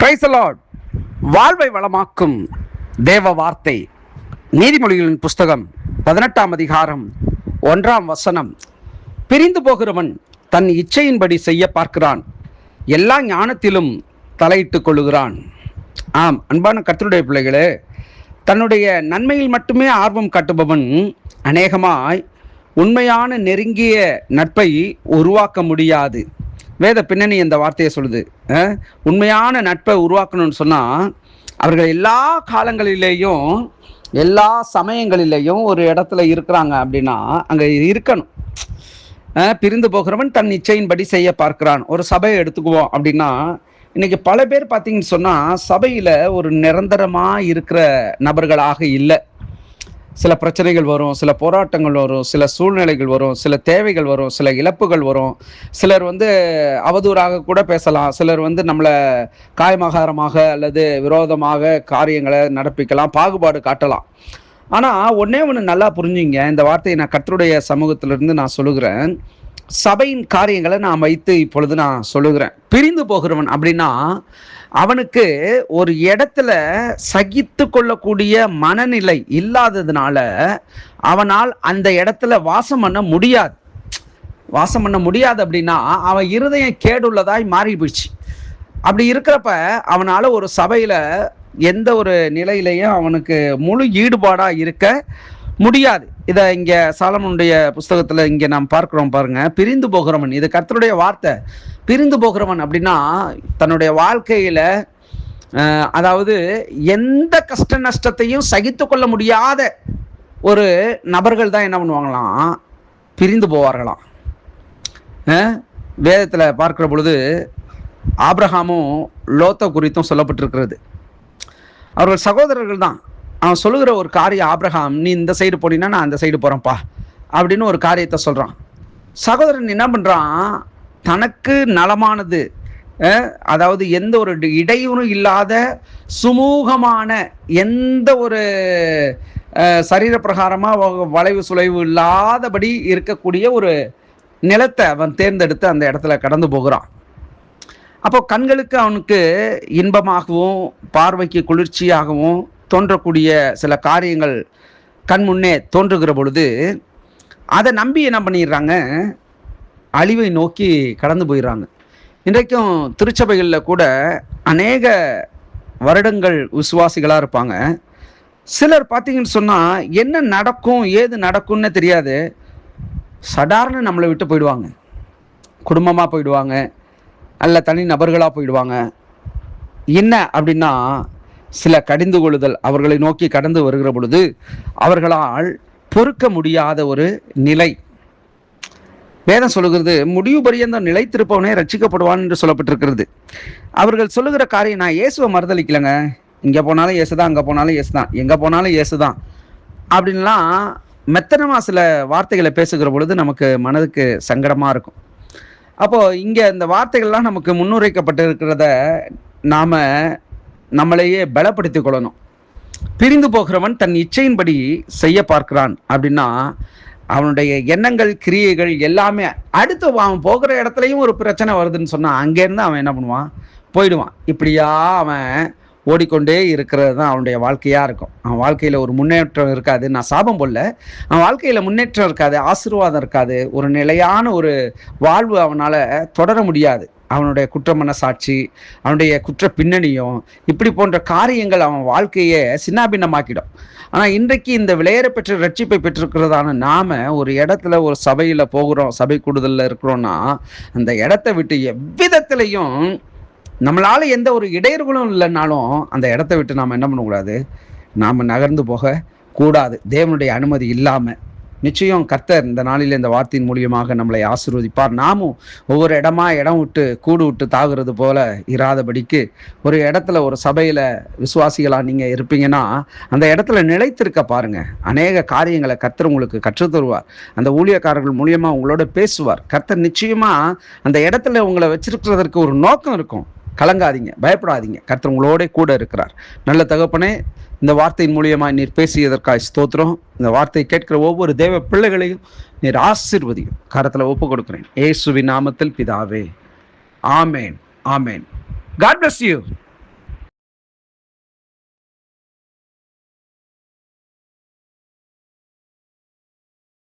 Praise the Lord. வாழ்வை வளமாக்கும் தேவ வார்த்தை. நீதிமொழிகளின் புஸ்தகம் 18ஆம் அதிகாரம் 1ஆம் வசனம். பிரிந்து போகிறவன் தன் இச்சையின்படி செய்ய பார்க்கிறான், எல்லா ஞானத்திலும் தலையிட்டுக் கொள்ளுகிறான். ஆம், அன்பான கர்த்தருடைய பிள்ளைகளே, தன்னுடைய நன்மையில் மட்டுமே ஆர்வம் காட்டுபவன் அநேகமாய் உண்மையான நெருங்கிய நட்பை உருவாக்க முடியாது. வேத பின்னணி இந்த வார்த்தையை சொல்லுது. உண்மையான நட்பை உருவாக்கணும்னு சொன்னால் அவர்கள் எல்லா காலங்களிலேயும் எல்லா சமயங்களிலேயும் ஒரு இடத்துல இருக்கிறாங்க அப்படின்னா அங்கே இருக்கணும். பிரிந்து போகிறவன் தன் இச்சையின்படி செய்ய பார்க்கிறான். ஒரு சபையை எடுத்துக்குவோம் அப்படின்னா இன்னைக்கு பல பேர் பார்த்தீங்கன்னு சொன்னால் சபையில் ஒரு நிரந்தரமாக இருக்கிற நபர்களாக இல்லை. சில பிரச்சனைகள் வரும், சில போராட்டங்கள் வரும், சில சூழ்நிலைகள் வரும், சில தேவைகள் வரும், சில இழப்புகள் வரும். சிலர் அவதூறாக கூட பேசலாம், சிலர் நம்மளை காயமகாரமாக அல்லது விரோதமாக காரியங்களை நடப்பிக்கலாம், பாகுபாடு காட்டலாம். ஆனால் ஒன்றே ஒன்று நல்லா புரிஞ்சுங்க, இந்த வார்த்தையை நான் கர்த்தருடைய சமூகத்திலிருந்து நான் சொல்லுகிறேன். சபையின் காரியங்களை நான் வைத்து இப்பொழுது நான் சொல்லுகிறேன். பிரிந்து போகிறவன் அப்படின்னா அவனுக்கு ஒரு இடத்துல சகித்து கொள்ளக்கூடிய மனநிலை இல்லாததுனால அவனால் அந்த இடத்துல வாசம் பண்ண முடியாது அப்படின்னா அவன் இருதயம் கேடுள்ளதாய் மாறி போயிடுச்சு. அப்படி இருக்கிறப்ப அவனால் ஒரு சபையில் எந்த ஒரு நிலையிலையும் அவனுக்கு முழு ஈடுபாடாக இருக்க முடியாது. இதை இங்கே சாலமோனுடைய புஸ்தகத்தில் இங்கே நாம் பார்க்குறோம் பாருங்க. பிரிந்து போகிறவன், இது கர்த்தருடைய வார்த்தை. பிரிந்து போகிறவன் அப்படின்னா தன்னுடைய வாழ்க்கையில் அதாவது எந்த கஷ்ட நஷ்டத்தையும் சகித்து கொள்ள முடியாத ஒரு நபர்கள் தான் என்ன பண்ணுவாங்களாம், பிரிந்து போவார்களாம். வேதத்தில் பார்க்குற பொழுது ஆபிரகாமும் லோத்தை குறித்தும் சொல்லப்பட்டிருக்கிறது. அவர்கள் சகோதரர்கள் தான். அவன் சொல்லுகிற ஒரு காரியம், ஆபிரகாம் நீ இந்த சைடு போனீங்கன்னா நான் அந்த சைடு போகிறேன்ப்பா அப்படின்னு ஒரு காரியத்தை சொல்கிறான். சகோதரன் என்ன பண்ணுறான், தனக்கு நலமானது, அதாவது எந்த ஒரு இடையூறும் இல்லாத சுமூகமான எந்த ஒரு சரீர பிரகாரமாக வளைவு சுளைவு இல்லாதபடி இருக்கக்கூடிய ஒரு நிலத்தை அவன் தேர்ந்தெடுத்து அந்த இடத்துல கடந்து போகிறான். அப்போ கண்களுக்கு அவனுக்கு இன்பமாகவும் பார்வைக்கு குளிர்ச்சியாகவும் தோன்றக்கூடிய சில காரியங்கள் கண் முன்னே தோன்றுகிற பொழுது அதை நம்பி என்ன பண்ணிடுறாங்க, அழிவை நோக்கி கடந்து போயிடுறாங்க. இன்றைக்கும் திருச்சபைகளில் கூட அநேக வருடங்கள் விசுவாசிகளாக இருப்பாங்க. சிலர் பார்த்தீங்கன்னு சொன்னால் என்ன நடக்கும் ஏது நடக்கும்னு தெரியாது, சடார்னு நம்மளை விட்டு போயிடுவாங்க. குடும்பமாக போயிடுவாங்க, அல்ல தனி நபர்களாக போயிடுவாங்க. என்ன அப்படின்னா சில கடிந்து கொள்ளுதல் அவர்களை நோக்கி கடந்து வருகிற பொழுது அவர்களால் பொறுக்க முடியாத ஒரு நிலை. வேதம் சொல்லுகிறது, முடிவு பரியந்த நிலைத்திருப்பவனே ரட்சிக்கப்படுவான் என்று சொல்லப்பட்டிருக்கிறது. அவர்கள் சொல்லுகிற காரியம், நான் இயேசுவை மறுதளிக்கலைங்க, இங்கே போனாலும் இயேசு தான், அங்கே போனாலும் இயேசு தான், எங்கே போனாலும் இயேசு தான் அப்படின்லாம் மெத்தனமாக சில வார்த்தைகளை பேசுகிற பொழுது நமக்கு மனதுக்கு சங்கடமாக இருக்கும். அப்போது இங்கே இந்த வார்த்தைகள்லாம் நமக்கு முன்னுரைக்கப்பட்டு இருக்கிறத நாம் நம்மளையே பலப்படுத்திக் கொள்ளணும். பிரிந்து போகிறவன் தன் இச்சையின்படி செய்ய பார்க்கிறான் அப்படின்னா அவனுடைய எண்ணங்கள் கிரியைகள் எல்லாமே அடுத்து அவன் போகிற இடத்துலையும் ஒரு பிரச்சனை வருதுன்னு சொன்னால் அங்கேருந்து அவன் என்ன பண்ணுவான், போயிடுவான். இப்படியா அவன் ஓடிக்கொண்டே இருக்கிறது தான் அவனுடைய வாழ்க்கையாக இருக்கும். அவன் வாழ்க்கையில் ஒரு முன்னேற்றம் இருக்காது. நான் சாபம் போடல, அவன் வாழ்க்கையில் முன்னேற்றம் இருக்காது, ஆசீர்வாதம் இருக்காது, ஒரு நிலையான ஒரு வாழ்வு அவனால் தொடர முடியாது. அவனுடைய குற்ற மனசாட்சி, அவனுடைய குற்ற பின்னணியும் இப்படி போன்ற காரியங்கள் அவன் வாழ்க்கையை சின்னாபின்னமாக்கிடும். ஆனால் இன்றைக்கு இந்த விலையேற பெற்ற ரட்சிப்பை பெற்றிருக்கிறதான நாம ஒரு இடத்துல ஒரு சபையில் போகிறோம், சபை கூடுதலில் இருக்கிறோன்னா அந்த இடத்த விட்டு எவ்விதத்திலையும் நம்மளால் எந்த ஒரு இடையூறுகளும் இல்லைன்னாலும் அந்த இடத்த விட்டு நாம் என்ன பண்ணக்கூடாது, நாம் நகர்ந்து போக கூடாது. தேவனுடைய அனுமதி இல்லாமல். நிச்சயம் கர்த்தர் இந்த நாளில் இந்த வார்த்தையின் மூலியமாக நம்மளை ஆசீர்வதிப்பார். நாமும் ஒவ்வொரு இடம் விட்டு கூடு விட்டு தாகுறது போல இராதபடிக்கு ஒரு இடத்துல ஒரு சபையில் விசுவாசிகளாக நீங்கள் இருப்பீங்கன்னா அந்த இடத்துல நிலைத்திருக்க பாருங்கள். அநேக காரியங்களை கர்த்தர் உங்களுக்கு கற்றுத்தருவார். அந்த ஊழியக்காரர்கள் மூலியமாக உங்களோட பேசுவார். கர்த்தர் நிச்சயமாக அந்த இடத்துல உங்களை வச்சிருக்கிறதற்கு ஒரு நோக்கம் இருக்கும். கலங்காதீங்க, பயப்படாதீங்க, கர்த்தர் உங்களோட கூட இருக்கிறார். நல்ல தகப்பனே, இந்த வார்த்தையின் மூலியமாக நீர் பேசியதற்காக ஸ்தோத்திரம். இந்த வார்த்தையை கேட்கிற ஒவ்வொரு தேவ பிள்ளைகளையும் நீர் ஆசீர்வதியும். கரத்தில் ஒப்பு கொடுக்கிறேன், இயேசுவின் நாமத்தில் பிதாவே, ஆமேன், ஆமேன். God bless you.